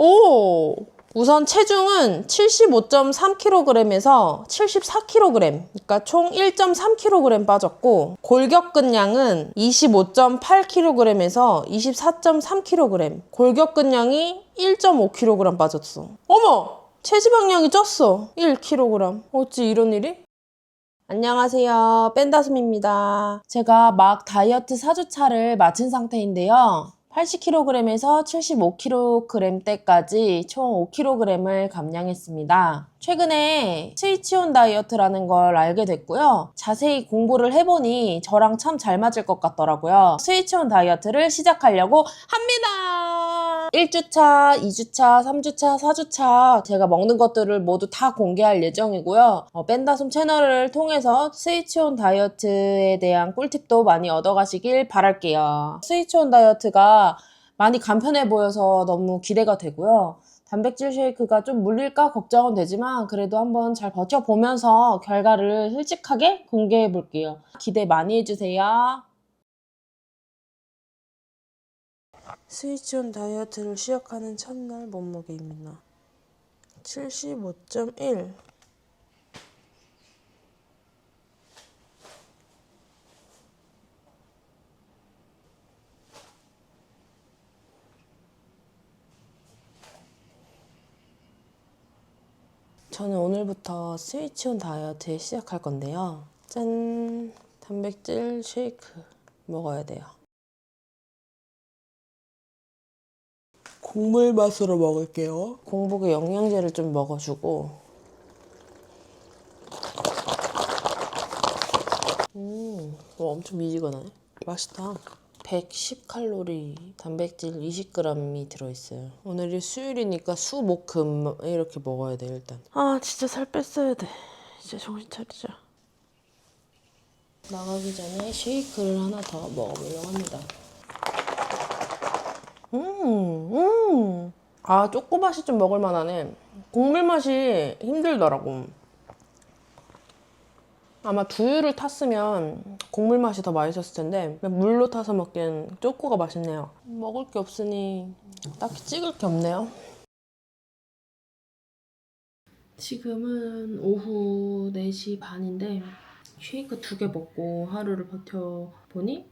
오! 우선 체중은 75.3kg에서 74kg, 그러니까 총 1.3kg 빠졌고, 골격근량은 25.8kg에서 24.3kg, 골격근량이 1.5kg 빠졌어. 어머! 체지방량이 쪘어. 1kg. 어찌 이런 일이? 안녕하세요, 뺀다솜입니다. 제가 막 다이어트 4주차를 마친 상태인데요. 80kg에서 75kg대까지 총 5kg을 감량했습니다. 최근에 스위치온 다이어트라는 걸 알게 됐고요. 자세히 공부를 해보니 저랑 참 잘 맞을 것 같더라고요. 스위치온 다이어트를 시작하려고 합니다. 1주차, 2주차, 3주차, 4주차 제가 먹는 것들을 모두 다 공개할 예정이고요. 뺀다솜 채널을 통해서 스위치온 다이어트에 대한 꿀팁도 많이 얻어가시길 바랄게요. 스위치온 다이어트가 많이 간편해 보여서 너무 기대가 되고요. 단백질 쉐이크가 좀 물릴까 걱정은 되지만 그래도 한번 잘 버텨보면서 결과를 솔직하게 공개해 볼게요. 기대 많이 해주세요. 스위치온 다이어트를 시작하는 첫날 몸무게입니다. 75.1. 저는 오늘부터 스위치온 다이어트 시작할 건데요. 짠! 단백질 쉐이크 먹어야 돼요. 곡물 맛으로 먹을게요. 공복에 영양제를 좀 먹어주고. 엄청 미지근하네. 맛있다. 110칼로리, 단백질 20g이 들어있어요. 오늘이 수요일이니까 수, 목, 금 이렇게 먹어야 돼 일단. 아 진짜 살 뺐어야 돼. 이제 정신 차리자. 나가기 전에 쉐이크를 하나 더 먹어보려고 합니다. 아, 쪼꼬 맛이 좀 먹을만하네. 곡물 맛이 힘들더라고. 아마 두유를 탔으면 곡물 맛이 더 맛있었을 텐데 그냥 물로 타서 먹기엔 쪼꼬가 맛있네요. 먹을 게 없으니 딱히 찍을 게 없네요. 지금은 오후 4시 반인데 쉐이크 2개 먹고 하루를 버텨보니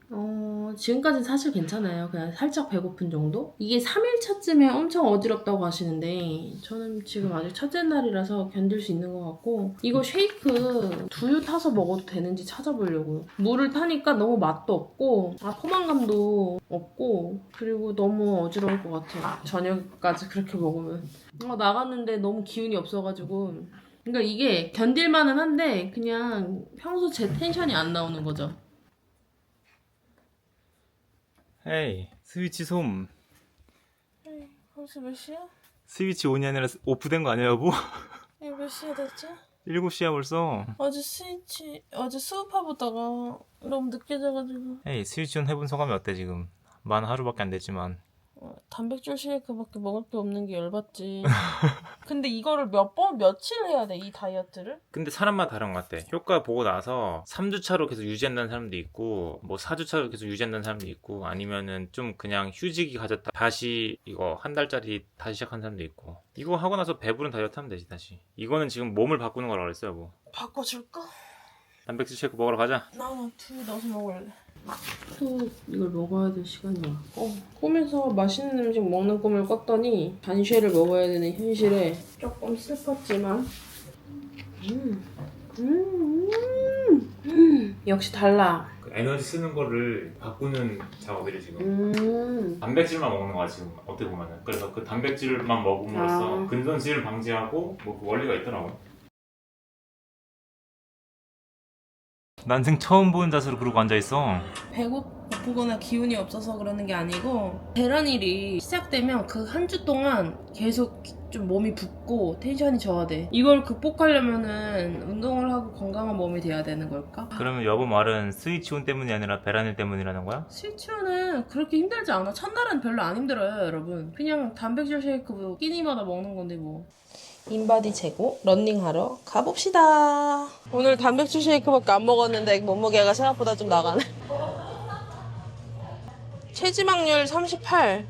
지금까지는 사실 괜찮아요. 그냥 살짝 배고픈 정도? 이게 3일차쯤에 엄청 어지럽다고 하시는데 저는 지금 아직 첫째 날이라서 견딜 수 있는 것 같고 이거 쉐이크 두유 타서 먹어도 되는지 찾아보려고요. 물을 타니까 너무 맛도 없고 포만감도 없고 그리고 너무 어지러울 것 같아요. 저녁까지 그렇게 먹으면. 나갔는데 너무 기운이 없어가지고 그러니까 이게 견딜만은 한데 그냥 평소 제 텐션이 안 나오는 거죠. 에이, 스위치 솜. 벌써 몇 시야? 스위치 온이 아니라 오프된 거 아니야, 여보? 이게 몇 시야 됐지? 7시야 벌써. 어제 수업하다가 너무 늦게 자가지고 에이, 스위치 온 해본 소감이 어때 지금? 만 하루밖에 안 됐지만. 단백질 쉐이크밖에 먹을 게 없는 게 열받지. 근데 이거를 며칠 해야 돼, 이 다이어트를? 근데 사람마다 다른 것 같아. 효과 보고 나서 3주차로 계속 유지한다는 사람도 있고 뭐 4주차로 계속 유지한다는 사람도 있고 아니면은 좀 그냥 휴직이 가졌다 다시 이거 한 달짜리 다시 시작한 사람도 있고 이거 하고 나서 배부른 다이어트 하면 되지 다시. 이거는 지금 몸을 바꾸는 거라고 그랬어요 뭐. 바꿔줄까? 단백질 쉐이크 먹으러 가자. 나는 두유 넣어서 먹을래. 또 이걸 먹어야 될 시간이야. 꿈에서 맛있는 음식 먹는 꿈을 꿨더니 단쉐를 먹어야 되는 현실에 조금 슬펐지만 역시 달라. 에너지 쓰는 거를 바꾸는 작업들이 지금 단백질만 먹는 거야 지금 어떻게 보면은. 그래서 그 단백질만 먹음으로써 근손실을 방지하고 뭐 그 원리가 있더라고. 난생 처음 보는 자세로 그러고 앉아있어. 배고프거나 기운이 없어서 그러는 게 아니고 배란일이 시작되면 그 한 주 동안 계속 좀 몸이 붓고 텐션이 저하돼. 이걸 극복하려면은 운동을 하고 건강한 몸이 돼야 되는 걸까? 그러면 여보 말은 스위치온 때문이 아니라 베라닐 때문이라는 거야? 스위치온은 그렇게 힘들지 않아. 첫날은 별로 안 힘들어요, 여러분. 그냥 단백질 쉐이크 끼니마다 먹는 건데 뭐. 인바디 재고 런닝하러 가봅시다. 오늘 단백질 쉐이크밖에 안 먹었는데 몸무게가 생각보다 좀 나가네. 체지방률 38.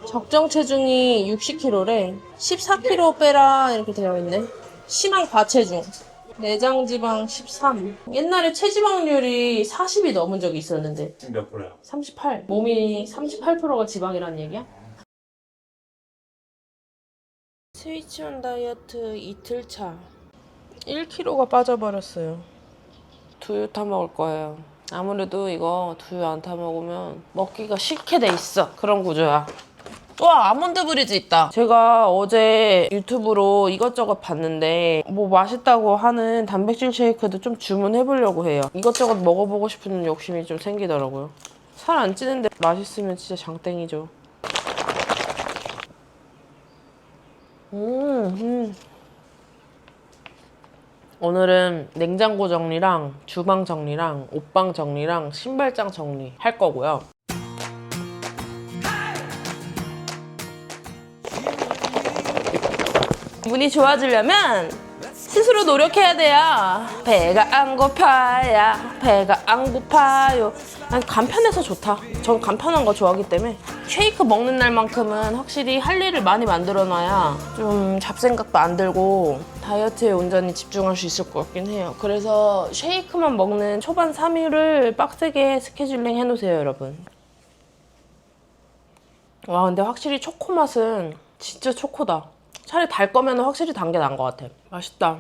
적정 체중이 60kg래. 14kg 빼라 이렇게 되어 있네. 심한 과체중. 내장 지방 13. 옛날에 체지방률이 40이 넘은 적이 있었는데. 지금 몇 프로야? 38. 몸이 38%가 지방이라는 얘기야? 스위치온 다이어트 이틀차. 1kg가 빠져버렸어요. 두유 타 먹을 거예요. 아무래도 이거 두유 안 타 먹으면 먹기가 싫게 돼 있어. 그런 구조야. 와, 아몬드 브리즈 있다. 제가 어제 유튜브로 이것저것 봤는데 뭐 맛있다고 하는 단백질 쉐이크도 좀 주문해보려고 해요. 이것저것 먹어보고 싶은 욕심이 좀 생기더라고요. 살 안 찌는데 맛있으면 진짜 장땡이죠. 오늘은 냉장고 정리랑 주방 정리랑 옷방 정리랑 신발장 정리 할 거고요. 기분이 좋아지려면 스스로 노력해야 돼요. 배가 안 고파야 배가 안 고파요. 난 간편해서 좋다. 전 간편한 거 좋아하기 때문에 쉐이크 먹는 날만큼은 확실히 할 일을 많이 만들어놔야 좀 잡생각도 안 들고 다이어트에 온전히 집중할 수 있을 것 같긴 해요. 그래서 쉐이크만 먹는 초반 3일을 빡세게 스케줄링 해놓으세요, 여러분. 와, 근데 확실히 초코 맛은 진짜 초코다. 차라리 달 거면 확실히 단 게 나은 것 같아. 맛있다.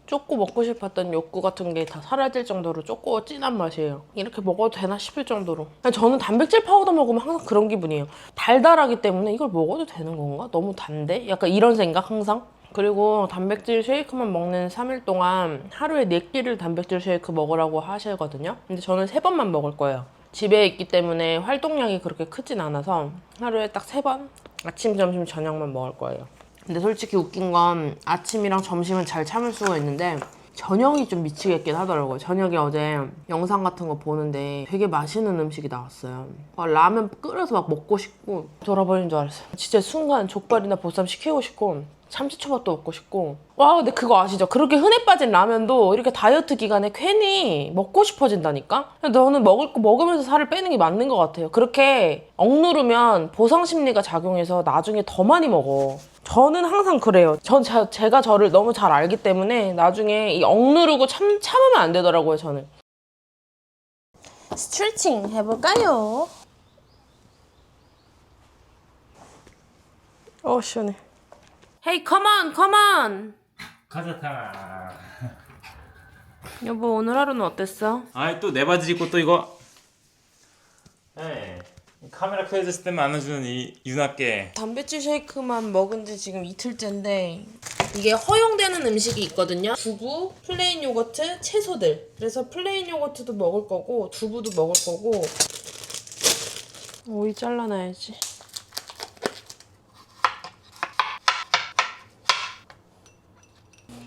초코 먹고 싶었던 욕구 같은 게 다 사라질 정도로 초코 진한 맛이에요. 이렇게 먹어도 되나 싶을 정도로. 저는 단백질 파우더 먹으면 항상 그런 기분이에요. 달달하기 때문에 이걸 먹어도 되는 건가? 너무 단데? 약간 이런 생각 항상. 그리고 단백질 쉐이크만 먹는 3일 동안 하루에 4끼를 단백질 쉐이크 먹으라고 하시거든요. 근데 저는 3번만 먹을 거예요. 집에 있기 때문에 활동량이 그렇게 크진 않아서 하루에 딱 3번 아침, 점심, 저녁만 먹을 거예요. 근데 솔직히 웃긴 건 아침이랑 점심은 잘 참을 수가 있는데 저녁이 좀 미치겠긴 하더라고요. 저녁에 어제 영상 같은 거 보는데 되게 맛있는 음식이 나왔어요. 라면 끓여서 막 먹고 싶고 돌아버린 줄 알았어요. 진짜 순간 족발이나 보쌈 시키고 싶고 참치초밥도 먹고 싶고. 와, 근데 그거 아시죠? 그렇게 흔해 빠진 라면도 이렇게 다이어트 기간에 괜히 먹고 싶어진다니까? 너는 먹을 거 먹으면서 살을 빼는 게 맞는 것 같아요. 그렇게 억누르면 보상 심리가 작용해서 나중에 더 많이 먹어. 저는 항상 그래요. 제가 저를 너무 잘 알기 때문에 나중에 이 억누르고 참으면 안 되더라고요, 저는. 스트레칭 해볼까요? 시원해. Hey, come on, come on. 가자타. 여보, 오늘 하루는 어땠어? 아이 또 내 바지 입고 또 이거. 네. 카메라 켜졌을 때만 안아주는 이 윤학계. 단백질 쉐이크만 먹은 지 지금 이틀째인데 이게 허용되는 음식이 있거든요. 두부, 플레인 요거트, 채소들. 그래서 플레인 요거트도 먹을 거고 두부도 먹을 거고 오이 잘라놔야지.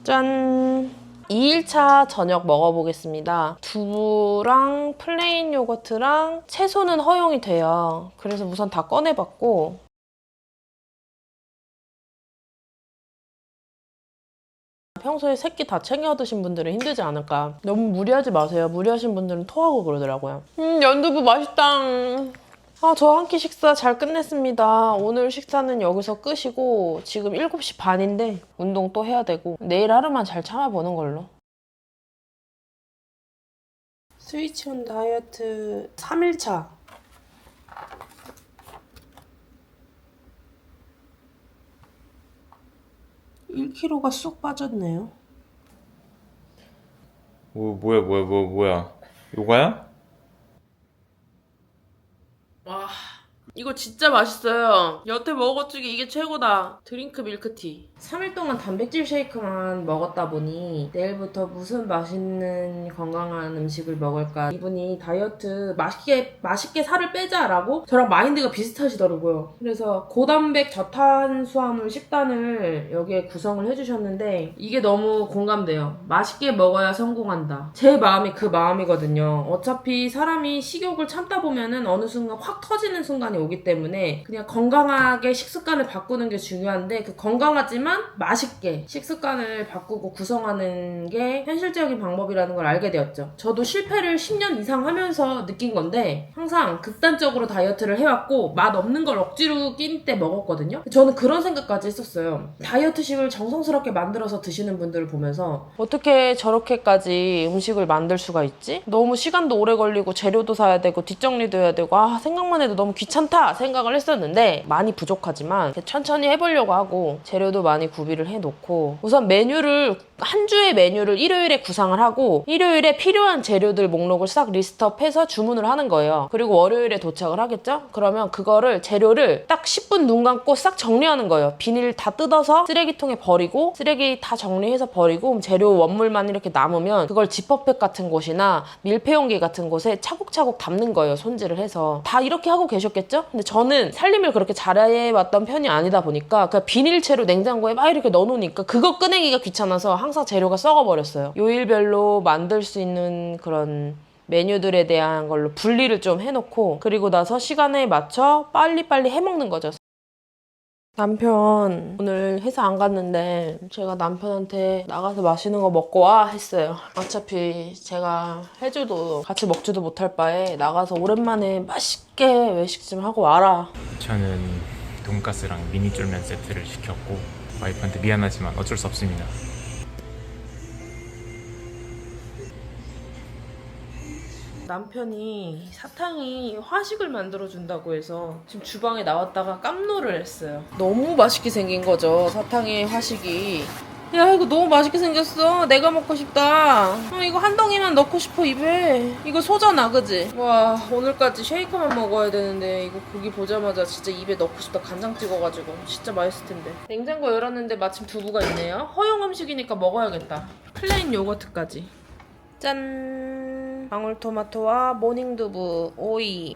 짠! 2일차 저녁 먹어보겠습니다. 두부랑 플레인 요거트랑 채소는 허용이 돼요. 그래서 우선 다 꺼내봤고 평소에 새끼 다 챙겨 드신 분들은 힘들지 않을까. 너무 무리하지 마세요. 무리하신 분들은 토하고 그러더라고요. 연두부 맛있다. 저 한 끼 식사 잘 끝냈습니다. 오늘 식사는 여기서 끝이고 지금 7시 반인데 운동 또 해야 되고 내일 하루만 잘 참아보는 걸로. 스위치온 다이어트 3일차. 1kg가 쏙 빠졌네요. 뭐야? 요가야? 와, 이거 진짜 맛있어요. 여태 먹었 중에 이게 최고다. 드링크 밀크티. 3일 동안 단백질 쉐이크만 먹었다 보니 내일부터 무슨 맛있는 건강한 음식을 먹을까. 이분이 다이어트 맛있게 살을 빼자라고 저랑 마인드가 비슷하시더라고요. 그래서 고단백 저탄수화물 식단을 여기에 구성을 해주셨는데 이게 너무 공감돼요. 맛있게 먹어야 성공한다. 제 마음이 그 마음이거든요. 어차피 사람이 식욕을 참다 보면은 어느 순간 확 터지는 순간이 오기 때문에 그냥 건강하게 식습관을 바꾸는 게 중요한데 그 건강하지만 맛있게 식습관을 바꾸고 구성하는 게 현실적인 방법이라는 걸 알게 되었죠. 저도 실패를 10년 이상 하면서 느낀 건데 항상 극단적으로 다이어트를 해왔고 맛 없는 걸 억지로 끼니 때 먹었거든요. 저는 그런 생각까지 했었어요. 다이어트식을 정성스럽게 만들어서 드시는 분들을 보면서 어떻게 저렇게까지 음식을 만들 수가 있지? 너무 시간도 오래 걸리고 재료도 사야 되고 뒷정리도 해야 되고 생각만 해도 너무 귀찮다 생각을 했었는데 많이 부족하지만 천천히 해보려고 하고 재료도 많이 구비를 해놓고 우선 한 주의 메뉴를 일요일에 구상을 하고 일요일에 필요한 재료들 목록을 싹 리스트업해서 주문을 하는 거예요. 그리고 월요일에 도착을 하겠죠? 그러면 그거를 재료를 딱 10분 눈 감고 싹 정리하는 거예요. 비닐 다 뜯어서 쓰레기통에 버리고 쓰레기 다 정리해서 버리고 재료 원물만 이렇게 남으면 그걸 지퍼백 같은 곳이나 밀폐용기 같은 곳에 차곡차곡 담는 거예요. 손질을 해서. 다 이렇게 하고 계셨겠죠? 근데 저는 살림을 그렇게 잘해왔던 편이 아니다 보니까 그 비닐채로 냉장고에 막 이렇게 넣어놓으니까 그거 꺼내기가 귀찮아서 항상 재료가 썩어버렸어요. 요일별로 만들 수 있는 그런 메뉴들에 대한 걸로 분리를 좀 해놓고 그리고 나서 시간에 맞춰 빨리빨리 해먹는 거죠. 남편 오늘 회사 안 갔는데 제가 남편한테 나가서 맛있는 거 먹고 와 했어요. 어차피 제가 해줘도 같이 먹지도 못할 바에 나가서 오랜만에 맛있게 외식 좀 하고 와라. 저는 돈가스랑 미니 쫄면 세트를 시켰고 와이프한테 미안하지만 어쩔 수 없습니다. 남편이 사탕이 화식을 만들어준다고 해서 지금 주방에 나왔다가 깜놀을 했어요. 너무 맛있게 생긴 거죠, 사탕의 화식이. 야, 이거 너무 맛있게 생겼어. 내가 먹고 싶다. 이거 한 덩이만 넣고 싶어, 입에. 이거 소잖아, 그지? 와, 오늘까지 쉐이커만 먹어야 되는데 이거 고기 보자마자 진짜 입에 넣고 싶다. 간장 찍어가지고. 진짜 맛있을 텐데. 냉장고 열었는데 마침 두부가 있네요. 허용 음식이니까 먹어야겠다. 플레인 요거트까지. 짠! 방울토마토와 모닝두부, 오이,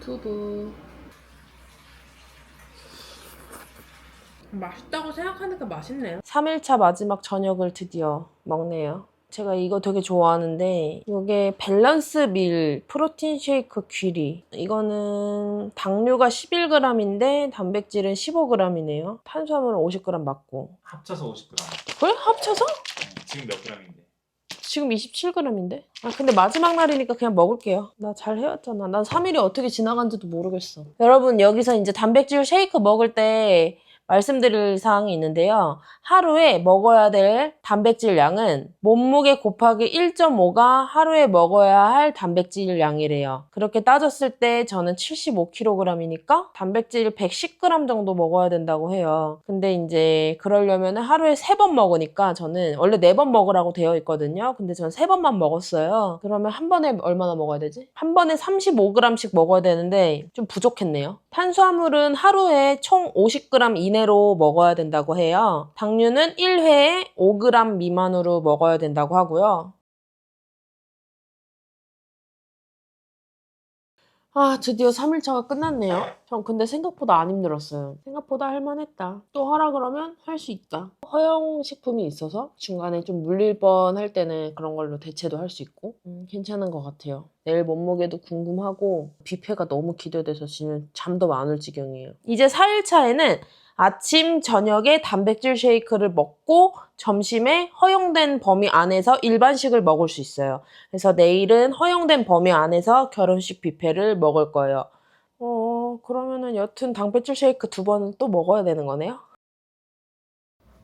두부. 맛있다고 생각하니까 맛있네요. 3일차 마지막 저녁을 드디어 먹네요. 제가 이거 되게 좋아하는데 이게 밸런스 밀 프로틴 쉐이크 귀리. 이거는 당류가 11g인데 단백질은 15g이네요. 탄수화물은 50g 맞고. 합쳐서 50g. 그래? 합쳐서? 지금 몇 g인데? 지금 27g인데? 근데 마지막 날이니까 그냥 먹을게요. 나 잘 해왔잖아. 난 3일이 어떻게 지나간지도 모르겠어. 여러분, 여기서 이제 단백질 쉐이크 먹을 때 말씀드릴 사항이 있는데요. 하루에 먹어야 될 단백질 양은 몸무게 곱하기 1.5가 하루에 먹어야 할 단백질 양이래요. 그렇게 따졌을 때 저는 75kg이니까 단백질 110g 정도 먹어야 된다고 해요. 근데 이제 그러려면 하루에 3번 먹으니까 저는 원래 4번 먹으라고 되어 있거든요. 근데 저는 3번만 먹었어요. 그러면 한 번에 얼마나 먹어야 되지? 한 번에 35g씩 먹어야 되는데 좀 부족했네요. 탄수화물은 하루에 총 50g 이내로 먹어야 된다고 해요. 당류는 1회에 5g 미만으로 먹어야 된다고 하고요. 드디어 3일차가 끝났네요. 전 근데 생각보다 안 힘들었어요. 생각보다 할만했다. 또 하라 그러면 할 수 있다. 허용식품이 있어서 중간에 좀 물릴 뻔 할 때는 그런 걸로 대체도 할 수 있고 괜찮은 것 같아요. 내일 몸무게도 궁금하고 뷔페가 너무 기대돼서 지금 잠도 안 올 지경이에요. 이제 4일차에는 아침, 저녁에 단백질 쉐이크를 먹고 점심에 허용된 범위 안에서 일반식을 먹을 수 있어요. 그래서 내일은 허용된 범위 안에서 결혼식 뷔페를 먹을 거예요. 그러면은 여튼 단백질 쉐이크 2번은 또 먹어야 되는 거네요?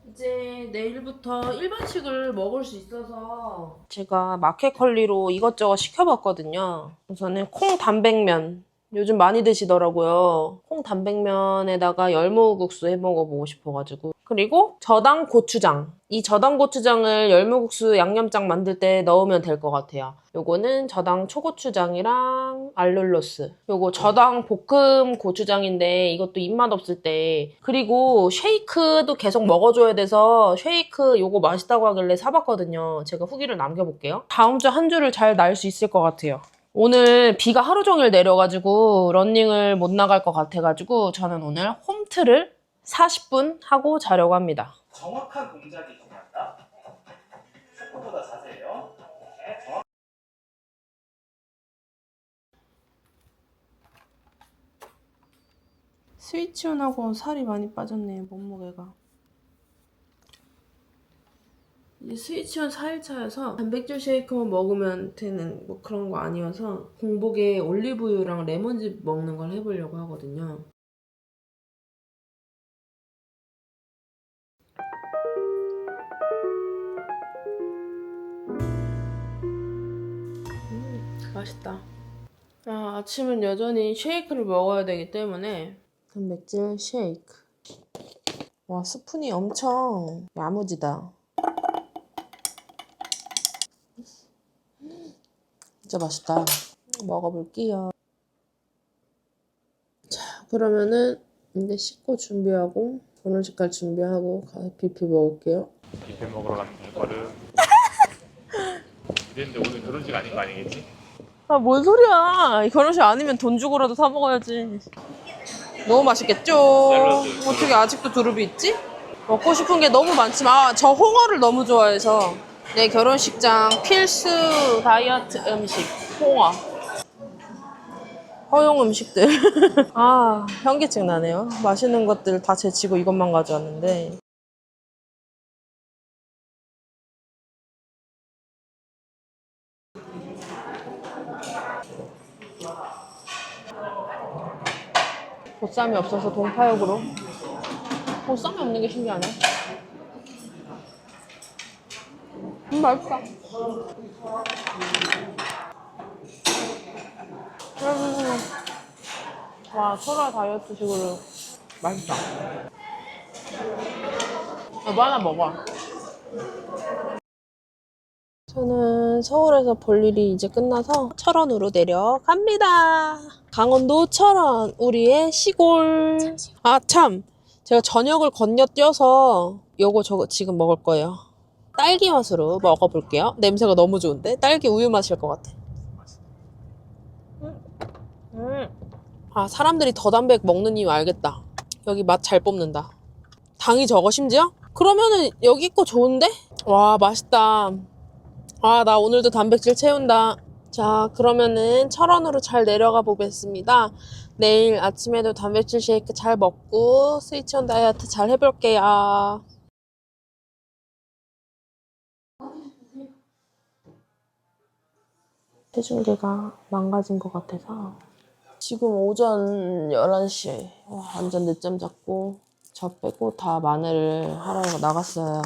이제 내일부터 일반식을 먹을 수 있어서 제가 마켓컬리로 이것저것 시켜봤거든요. 우선은 콩 단백면. 요즘 많이 드시더라고요. 콩 단백면에다가 열무국수 해 먹어보고 싶어가지고. 그리고 저당 고추장. 이 저당 고추장을 열무국수 양념장 만들 때 넣으면 될 것 같아요. 요거는 저당 초고추장이랑 알룰로스. 요거 저당 볶음 고추장인데 이것도 입맛 없을 때. 그리고 쉐이크도 계속 먹어줘야 돼서 쉐이크 요거 맛있다고 하길래 사봤거든요. 제가 후기를 남겨볼게요. 다음 주 한 주를 잘 날 수 있을 것 같아요. 오늘 비가 하루 종일 내려가지고 러닝을 못 나갈 것 같아가지고 저는 오늘 홈트를 40분 하고 자려고 합니다. 정확한 동작이 중요하다. 축구보다 자세예요. 스위치온하고 살이 많이 빠졌네, 몸무게가. 이제 스위치온 4일차여서 단백질 쉐이크만 먹으면 되는 뭐 그런 거 아니어서 공복에 올리브유랑 레몬즙 먹는 걸 해보려고 하거든요. 맛있다. 아, 아침은 여전히 쉐이크를 먹어야 되기 때문에 단백질 쉐이크. 와, 스푼이 엄청 야무지다. 진짜 맛있다. 먹어볼게요. 자, 그러면은 이제 씻고 준비하고 결혼식 갈 준비하고 가서 뷔페 먹을게요. 뷔페 먹으러 가는 거를. 이랬는데 오늘 결혼식 아닌 거 아니겠지? 아, 뭔 소리야. 결혼식 아니면 돈 주고라도 사 먹어야지. 너무 맛있겠죠? 샐러드. 어떻게 아직도 두릅이 있지? 먹고 싶은 게 너무 많지만 저 홍어를 너무 좋아해서 내 결혼식장 필수 다이어트 음식 홍어. 허용 음식들. 아, 현기증 나네요. 맛있는 것들 다 제치고 이것만 가져왔는데. 보쌈이 없어서 동파육으로. 보쌈이 없는 게 신기하네. 맛있다. 와, 소라 다이어트식으로 맛있다. 이거 하나 먹어. 저는 서울에서 볼 일이 이제 끝나서 철원으로 내려갑니다. 강원도 철원, 우리의 시골. 아, 참. 제가 저녁을 건너뛰어서 저거 지금 먹을 거예요. 딸기 맛으로 먹어볼게요. 냄새가 너무 좋은데? 딸기 우유 맛일 것 같아. 아, 사람들이 더 담백 먹는 이유 알겠다. 여기 맛 잘 뽑는다. 당이 적어, 심지어? 그러면은 여기 거 좋은데? 와, 맛있다. 아, 나 오늘도 단백질 채운다. 자, 그러면은 철원으로 잘 내려가 보겠습니다. 내일 아침에도 단백질 쉐이크 잘 먹고 스위치온 다이어트 잘 해볼게요. 체중계가 망가진 것 같아서 지금 오전 11시에 완전 늦잠 잤고 저 빼고 다 마늘을 하러 나갔어요.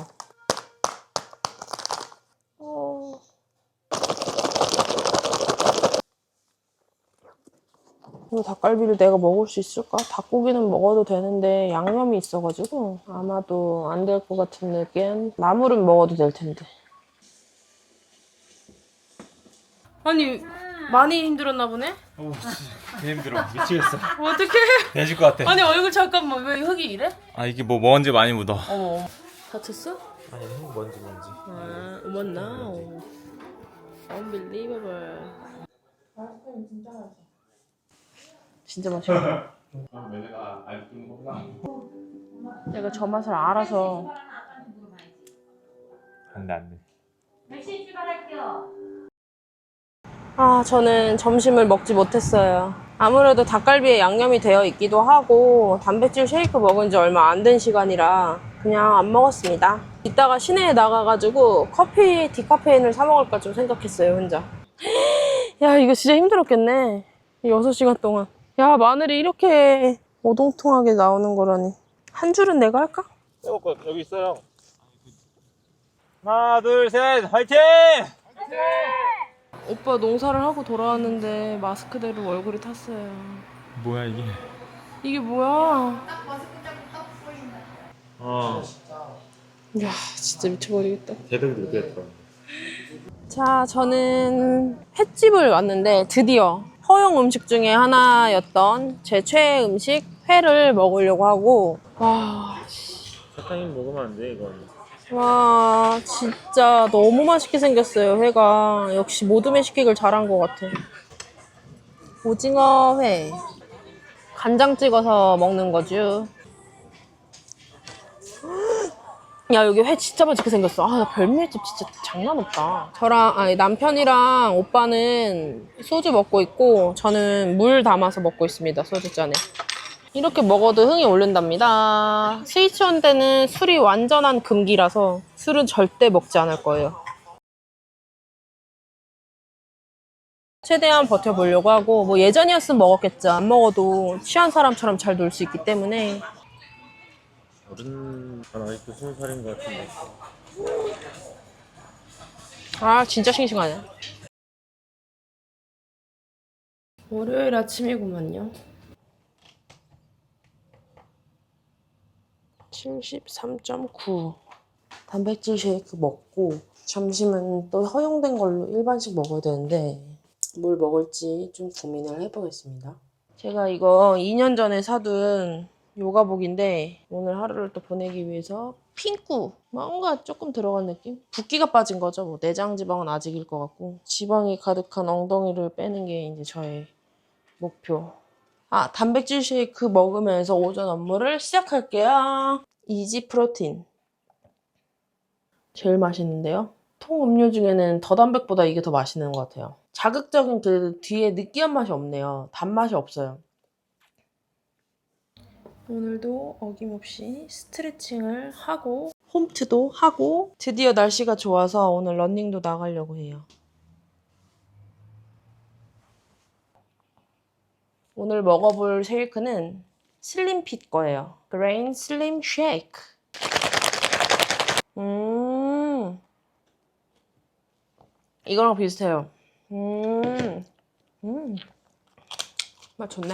이거 닭갈비를 내가 먹을 수 있을까? 닭고기는 먹어도 되는데 양념이 있어가지고 아마도 안 될 것 같은 느낌. 나물은 먹어도 될 텐데. 아니, 많이 힘들었나 보네? 개 힘들어. 미치겠어. 어떡해? 내줄 것 같아. 아니, 얼굴 잠깐만. 왜 흙이 이래? 아, 이게 뭐 먼지 많이 묻어. 어머, 다쳤어? 아니, 먼지. 아, 어머나. Unbelievable. 진짜 맛있다. 내가 저 맛을 알아서. 안 돼. 백신 출발할게요. 아, 저는 점심을 먹지 못했어요. 아무래도 닭갈비에 양념이 되어 있기도 하고 단백질 쉐이크 먹은 지 얼마 안 된 시간이라 그냥 안 먹었습니다. 이따가 시내에 나가가지고 커피, 디카페인을 사 먹을까 좀 생각했어요, 혼자. 야, 이거 진짜 힘들었겠네. 6시간 동안. 야, 마늘이 이렇게 오동통하게 나오는 거라니. 한 줄은 내가 할까? 여기 있어요. 하나, 둘, 셋, 화이팅! 오빠 농사를 하고 돌아왔는데 마스크대로 얼굴이 탔어요. 뭐야 이게? 이게 뭐야? 이야, 진짜 미쳐버리겠다. 제대로 느꼈다. 자, 저는 횟집을 왔는데 드디어 허용 음식 중에 하나였던 제 최애 음식 회를 먹으려고 하고 사탕이 먹으면 안 돼 이건. 와, 진짜 너무 맛있게 생겼어요, 회가. 역시 모둠 회식객을 잘한 것 같아. 오징어 회. 간장 찍어서 먹는 거죠. 야, 여기 회 진짜 맛있게 생겼어. 아, 나 별미집 진짜 장난 없다. 남편이랑 오빠는 소주 먹고 있고 저는 물 담아서 먹고 있습니다, 소주잔에. 이렇게 먹어도 흥이 오른답니다. 스위치온 때는 술이 완전한 금기라서 술은 절대 먹지 않을 거예요. 최대한 버텨보려고 하고, 뭐 예전이었으면 먹었겠죠. 안 먹어도 취한 사람처럼 잘 놀 수 있기 때문에. 어른 난 아직도 20살인 것 같은데. 아, 진짜 싱싱하네. 월요일 아침이구만요. 73.9. 단백질 쉐이크 먹고 점심은 또 허용된 걸로 일반식 먹어야 되는데 뭘 먹을지 좀 고민을 해보겠습니다. 제가 이거 2년 전에 사둔 요가복인데 오늘 하루를 또 보내기 위해서 핑크 뭔가 조금 들어간 느낌? 붓기가 빠진 거죠. 뭐 내장 지방은 아직일 것 같고 지방이 가득한 엉덩이를 빼는 게 이제 저의 목표. 아, 단백질 쉐이크 먹으면서 오전 업무를 시작할게요. 이지 프로틴. 제일 맛있는데요. 통 음료 중에는 더 단백보다 이게 더 맛있는 것 같아요. 자극적인 그 뒤에 느끼한 맛이 없네요. 단맛이 없어요. 오늘도 어김없이 스트레칭을 하고 홈트도 하고 드디어 날씨가 좋아서 오늘 러닝도 나가려고 해요. 오늘 먹어볼 쉐이크는 슬림핏 거예요. 그레인 슬림 쉐이크. 이거랑 비슷해요. 맛 좋네.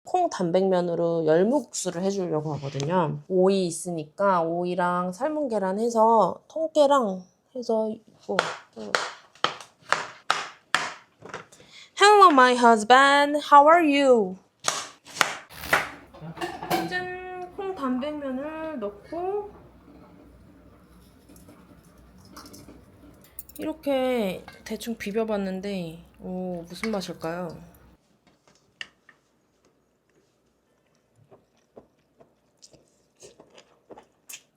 콩 단백면으로 열무국수를 해주려고 하거든요. 오이 있으니까 오이랑 삶은 계란 해서 통깨랑 해서 있고. Hello, my husband. How are you? 짠! 콩 단백면을 넣고 이렇게 대충 비벼봤는데 무슨 맛일까요?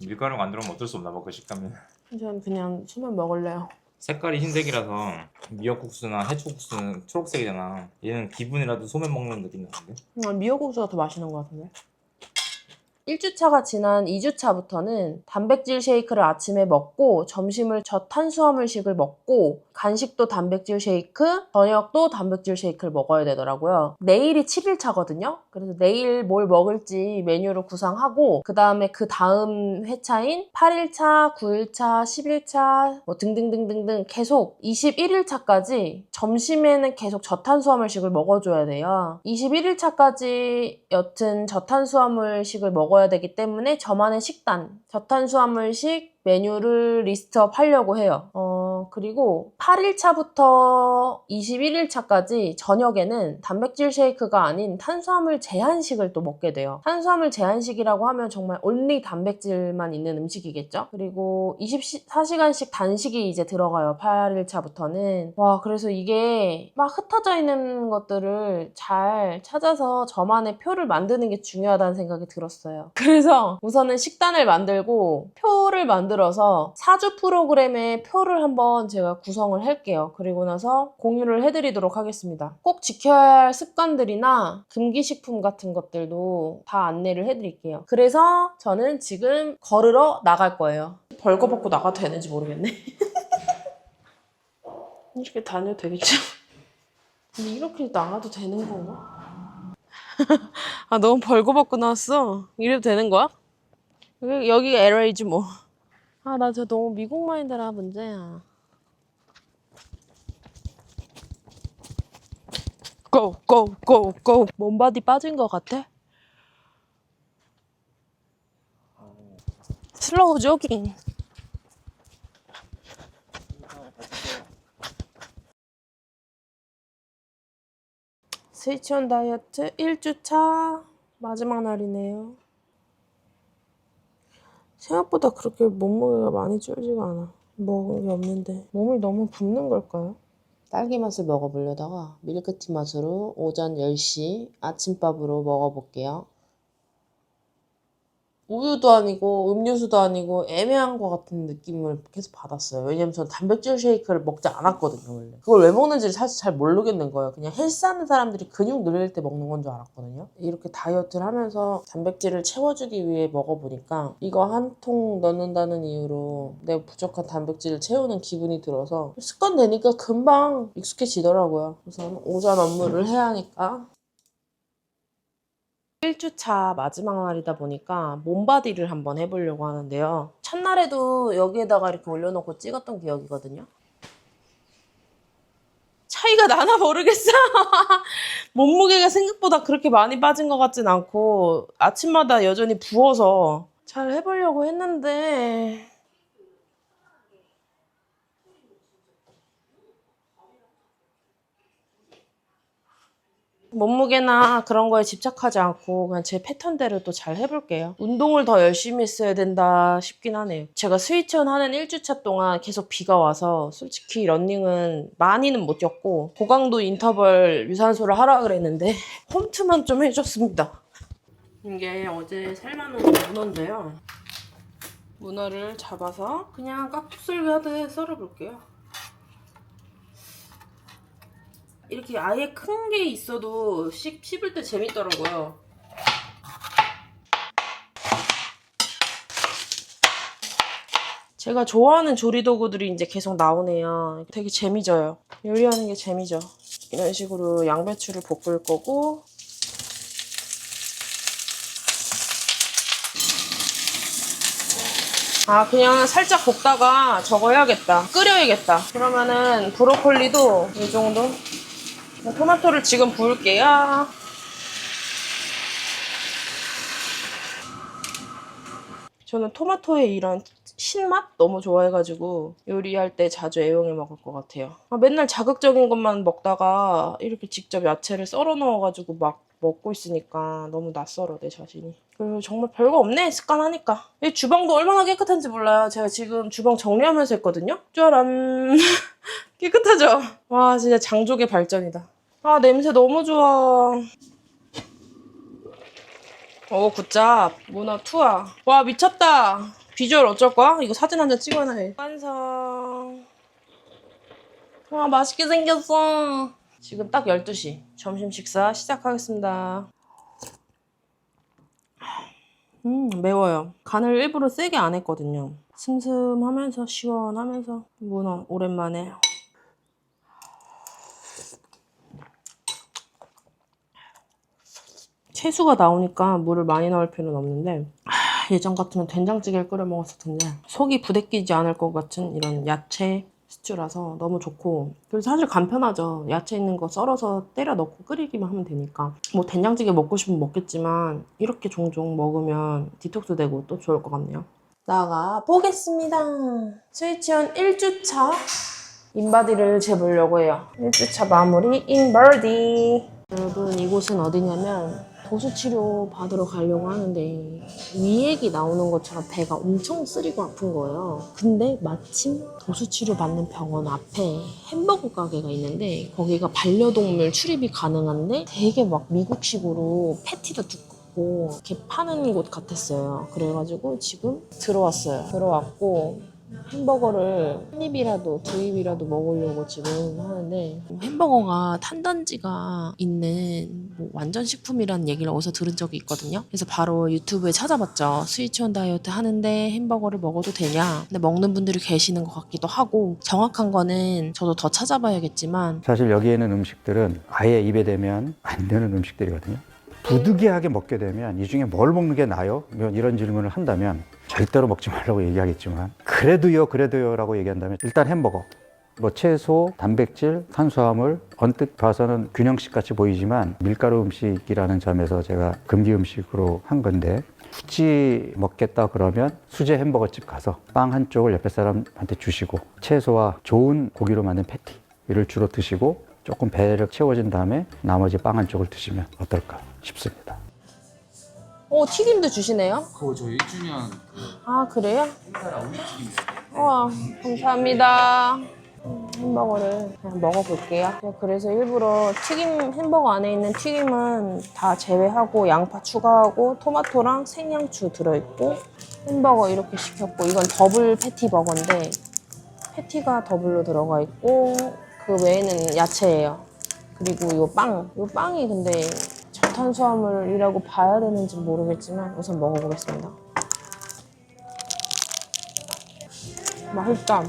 밀가루가 안 들어오면 어쩔 수 없나 봐, 그 식감은. 전 그냥 수면 먹을래요. 색깔이 흰색이라서 미역국수나 해초국수는 초록색이잖아. 얘는 기분이라도 소면 먹는 느낌 나는데? 미역국수가 더 맛있는 것 같은데? 1주차가 지난 2주차부터는 단백질 쉐이크를 아침에 먹고 점심을 저탄수화물식을 먹고 간식도 단백질 쉐이크, 저녁도 단백질 쉐이크를 먹어야 되더라고요. 내일이 7일차거든요. 그래서 내일 뭘 먹을지 메뉴를 구상하고 그 다음에 그 다음 회차인 8일차, 9일차, 10일차 뭐 등등등등등 계속 21일차까지 점심에는 계속 저탄수화물식을 먹어줘야 돼요. 21일차까지 여튼 저탄수화물식을 먹어야 되기 때문에 저만의 식단, 저탄수화물식 메뉴를 리스트업 하려고 해요. 그리고 8일차부터 21일차까지 저녁에는 단백질 쉐이크가 아닌 탄수화물 제한식을 또 먹게 돼요. 탄수화물 제한식이라고 하면 정말 온리 단백질만 있는 음식이겠죠? 그리고 24시간씩 단식이 이제 들어가요. 8일차부터는. 와, 그래서 이게 막 흩어져 있는 것들을 잘 찾아서 저만의 표를 만드는 게 중요하다는 생각이 들었어요. 그래서 우선은 식단을 만들고 표를 만들어서 4주 프로그램의 표를 한번 제가 구성을 할게요. 그리고 나서 공유를 해드리도록 하겠습니다. 꼭 지켜야 할 습관들이나 금기식품 같은 것들도 다 안내를 해드릴게요. 그래서 저는 지금 걸으러 나갈 거예요. 벌거벗고 나가도 되는지 모르겠네. 이렇게 다녀도 되겠죠? 근데 이렇게 나가도 되는 건가? 아, 너무 벌거벗고 나왔어. 이래도 되는 거야? 여기가 LA지 뭐. 아, 나 저 너무 미국 마인드라 문제야. 고, 고, 고, 고. 몸바디 빠진 것 같아? 슬로우 조깅. 스위치온 다이어트 1주차 마지막 날이네요. 생각보다 그렇게 몸무게가 많이 줄지가 않아. 먹은 게 없는데 몸이 너무 붓는 걸까요? 딸기 맛을 먹어보려다가 밀크티 맛으로 오전 10시 아침밥으로 먹어볼게요. 우유도 아니고 음료수도 아니고 애매한 것 같은 느낌을 계속 받았어요. 왜냐면 전 단백질 쉐이크를 먹지 않았거든요, 원래. 그걸 왜 먹는지 사실 잘 모르겠는 거예요. 그냥 헬스하는 사람들이 근육 늘릴 때 먹는 건 줄 알았거든요. 이렇게 다이어트를 하면서 단백질을 채워주기 위해 먹어보니까 이거 한 통 넣는다는 이유로 내 부족한 단백질을 채우는 기분이 들어서 습관 되니까 금방 익숙해지더라고요. 우선 오전 업무를 해야 하니까 1주차 마지막 날이다 보니까 몸바디를 한번 해보려고 하는데요. 첫날에도 여기에다가 이렇게 올려놓고 찍었던 기억이거든요. 차이가 나나 모르겠어. 몸무게가 생각보다 그렇게 많이 빠진 것 같진 않고 아침마다 여전히 부어서 잘 해보려고 했는데 몸무게나 그런 거에 집착하지 않고 그냥 제 패턴대로 또 잘 해볼게요. 운동을 더 열심히 했어야 된다 싶긴 하네요. 제가 스위치온 하는 1주차 동안 계속 비가 와서 솔직히 러닝은 많이는 못 뛰었고 고강도 인터벌 유산소를 하라 그랬는데 홈트만 좀 해줬습니다. 이게 어제 삶아놓은 문어인데요. 문어를 잡아서 그냥 깍둑썰기 하듯 썰어볼게요. 이렇게 아예 큰 게 있어도 씹을 때 재밌더라고요. 제가 좋아하는 조리도구들이 이제 계속 나오네요. 되게 재미져요. 요리하는 게 재미져. 이런 식으로 양배추를 볶을 거고 그냥 살짝 볶다가 저거 해야겠다. 끓여야겠다. 그러면은 브로콜리도 이 정도? 토마토를 지금 부을게요. 저는 토마토의 이런 신맛 너무 좋아해가지고 요리할 때 자주 애용해 먹을 것 같아요. 맨날 자극적인 것만 먹다가 이렇게 직접 야채를 썰어 넣어가지고 막 먹고 있으니까 너무 낯설어 내 자신이. 그리고 정말 별거 없네 습관하니까. 이 주방도 얼마나 깨끗한지 몰라요. 제가 지금 주방 정리하면서 했거든요. 짜란. 깨끗하죠? 와 진짜 장족의 발전이다. 냄새 너무 좋아. 굿잡. 문어 투하. 와 미쳤다. 비주얼 어쩔 거야? 이거 사진 한 장 찍어놔야 완성. 맛있게 생겼어. 지금 딱 12시. 점심 식사 시작하겠습니다. 매워요. 간을 일부러 세게 안 했거든요. 슴슴하면서 시원하면서 문어 오랜만에. 채수가 나오니까 물을 많이 넣을 필요는 없는데 예전 같으면 된장찌개를 끓여 먹었을 텐데 속이 부대끼지 않을 것 같은 이런 야채 스튜라서 너무 좋고 그리고 사실 간편하죠. 야채 있는 거 썰어서 때려 넣고 끓이기만 하면 되니까 뭐 된장찌개 먹고 싶으면 먹겠지만 이렇게 종종 먹으면 디톡스 되고 또 좋을 것 같네요. 나가 보겠습니다. 스위치온 1주차 인바디를 재보려고 해요. 1주차 마무리 인바디. 여러분 이곳은 어디냐면 도수치료 받으러 가려고 하는데 위액이 나오는 것처럼 배가 엄청 쓰리고 아픈 거예요. 근데 마침 도수치료 받는 병원 앞에 햄버거 가게가 있는데 거기가 반려동물 출입이 가능한데 되게 막 미국식으로 패티도 두껍고 이렇게 파는 곳 같았어요. 그래가지고 지금 들어왔고 햄버거를 한 입이라도 두 입이라도 먹으려고 지금 하는데 햄버거가 탄단지가 있는 뭐 완전 식품이라는 얘기를 어디서 들은 적이 있거든요. 그래서 바로 유튜브에 찾아봤죠. 스위치온 다이어트 하는데 햄버거를 먹어도 되냐. 근데 먹는 분들이 계시는 것 같기도 하고 정확한 거는 저도 더 찾아봐야겠지만 사실 여기에는 음식들은 아예 입에 대면 안 되는 음식들이거든요. 부득이하게 먹게 되면 이 중에 뭘 먹는 게 나아요? 이런 질문을 한다면 절대로 먹지 말라고 얘기하겠지만 그래도요 라고 얘기한다면 일단 햄버거 뭐 채소, 단백질, 탄수화물 언뜻 봐서는 균형식 같이 보이지만 밀가루 음식이라는 점에서 제가 금기 음식으로 한 건데 굳이 먹겠다 그러면 수제 햄버거집 가서 빵 한쪽을 옆에 사람한테 주시고 채소와 좋은 고기로 만든 패티를 주로 드시고 조금 배를 채워진 다음에 나머지 빵 한쪽을 드시면 어떨까 싶습니다. 튀김도 주시네요? 그거 저희 1주년 그래요? 햄버거 튀김. 우와 감사합니다. 햄버거를 그냥 먹어볼게요. 그래서 일부러 튀김 햄버거 안에 있는 튀김은 다 제외하고 양파 추가하고 토마토랑 생양추 들어있고 햄버거 이렇게 시켰고 이건 더블 패티 버거인데 패티가 더블로 들어가 있고 그 외에는 야채예요. 그리고 이 빵이 근데 저탄수화물이라고 봐야 되는지 모르겠지만 우선 먹어보겠습니다. 맛있다.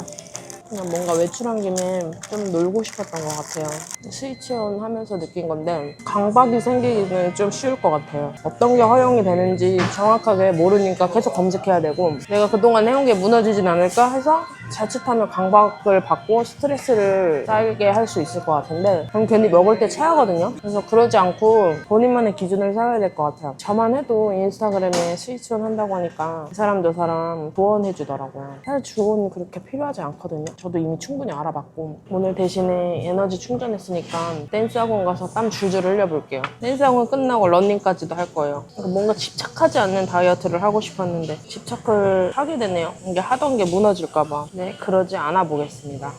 그냥 뭔가 외출한 김에 좀 놀고 싶었던 것 같아요. 스위치온 하면서 느낀 건데 강박이 생기기는 좀 쉬울 것 같아요. 어떤 게 허용이 되는지 정확하게 모르니까 계속 검색해야 되고 내가 그동안 해온 게 무너지진 않을까 해서 자칫하면 강박을 받고 스트레스를 쌓이게 할 수 있을 것 같은데 그럼 괜히 먹을 때 체하거든요. 그래서 그러지 않고 본인만의 기준을 세워야 될 것 같아요. 저만 해도 인스타그램에 스위치온 한다고 하니까 이 사람 저 사람 조언해 주더라고요. 사실 조언이 그렇게 필요하지 않거든요. 저도 이미 충분히 알아봤고 오늘 대신에 에너지 충전했으니까 댄스 학원 가서 땀 줄줄 흘려볼게요. 댄스 학원 끝나고 러닝까지도 할 거예요. 그러니까 뭔가 집착하지 않는 다이어트를 하고 싶었는데 집착을 하게 되네요. 이게 하던 게 무너질까 봐. 네, 그러지 않아 보겠습니다.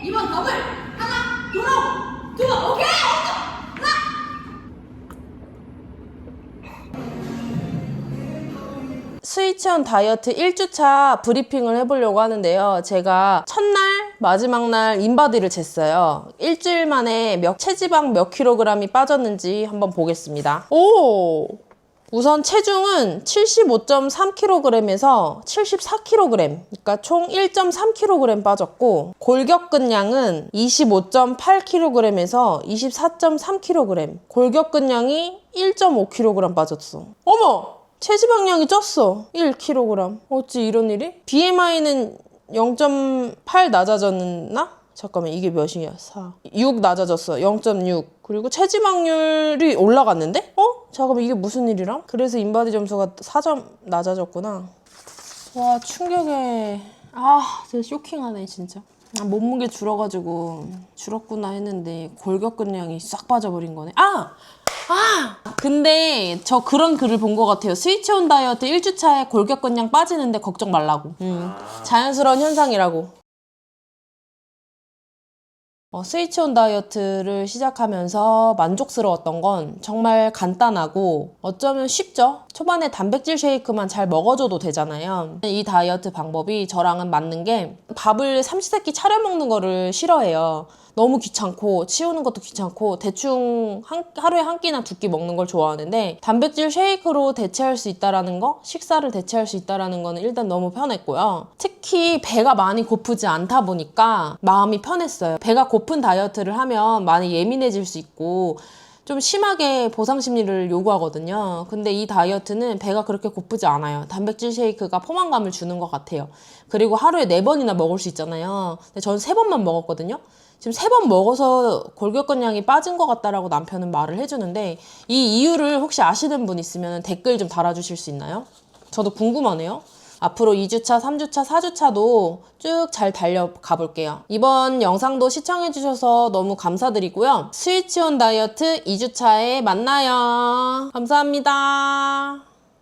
이번 더블 하나 돌아오고 두 번 오케이 스위치온 다이어트 1주차 브리핑을 해보려고 하는데요. 제가 첫날, 마지막 날 인바디를 쟀어요. 일주일 만에 체지방 몇 킬로그램이 빠졌는지 한번 보겠습니다. 오! 우선 체중은 75.3kg에서 74kg, 그러니까 총 1.3kg 빠졌고 골격근량은 25.8kg에서 24.3kg, 골격근량이 1.5kg 빠졌어. 어머! 체지방량이 쪘어. 1kg. 어찌 이런 일이? BMI는 0.8 낮아졌나? 잠깐만 이게 몇이야? 6 낮아졌어. 0.6. 그리고 체지방률이 올라갔는데? 잠깐만 이게 무슨 일이람? 그래서 인바디 점수가 4점 낮아졌구나. 와 충격에 진짜 쇼킹하네 진짜. 몸무게 줄어가지고 줄었구나 했는데 골격근량이 싹 빠져버린 거네. 근데 저 그런 글을 본 것 같아요. 스위치온 다이어트 1주차에 골격근량 빠지는데 걱정 말라고. 자연스러운 현상이라고. 스위치온 다이어트를 시작하면서 만족스러웠던 건 정말 간단하고 어쩌면 쉽죠? 초반에 단백질 쉐이크만 잘 먹어줘도 되잖아요. 이 다이어트 방법이 저랑은 맞는 게 밥을 삼시세끼 차려 먹는 거를 싫어해요. 너무 귀찮고 치우는 것도 귀찮고 대충 하루에 한 끼나 두 끼 먹는 걸 좋아하는데 단백질 쉐이크로 대체할 수 있다라는 거, 식사를 대체할 수 있다라는 거는 일단 너무 편했고요. 특히 배가 많이 고프지 않다 보니까 마음이 편했어요. 배가 고픈 다이어트를 하면 많이 예민해질 수 있고 좀 심하게 보상 심리를 요구하거든요. 근데 이 다이어트는 배가 그렇게 고프지 않아요. 단백질 쉐이크가 포만감을 주는 것 같아요. 그리고 하루에 4번이나 먹을 수 있잖아요. 근데 전 3번만 먹었거든요. 지금 3번 먹어서 골격근량이 빠진 것 같다라고 남편은 말을 해주는데 이 이유를 혹시 아시는 분 있으면 댓글 좀 달아주실 수 있나요? 저도 궁금하네요. 앞으로 2주차, 3주차, 4주차도 쭉 잘 달려가 볼게요. 이번 영상도 시청해주셔서 너무 감사드리고요. 스위치온 다이어트 2주차에 만나요. 감사합니다.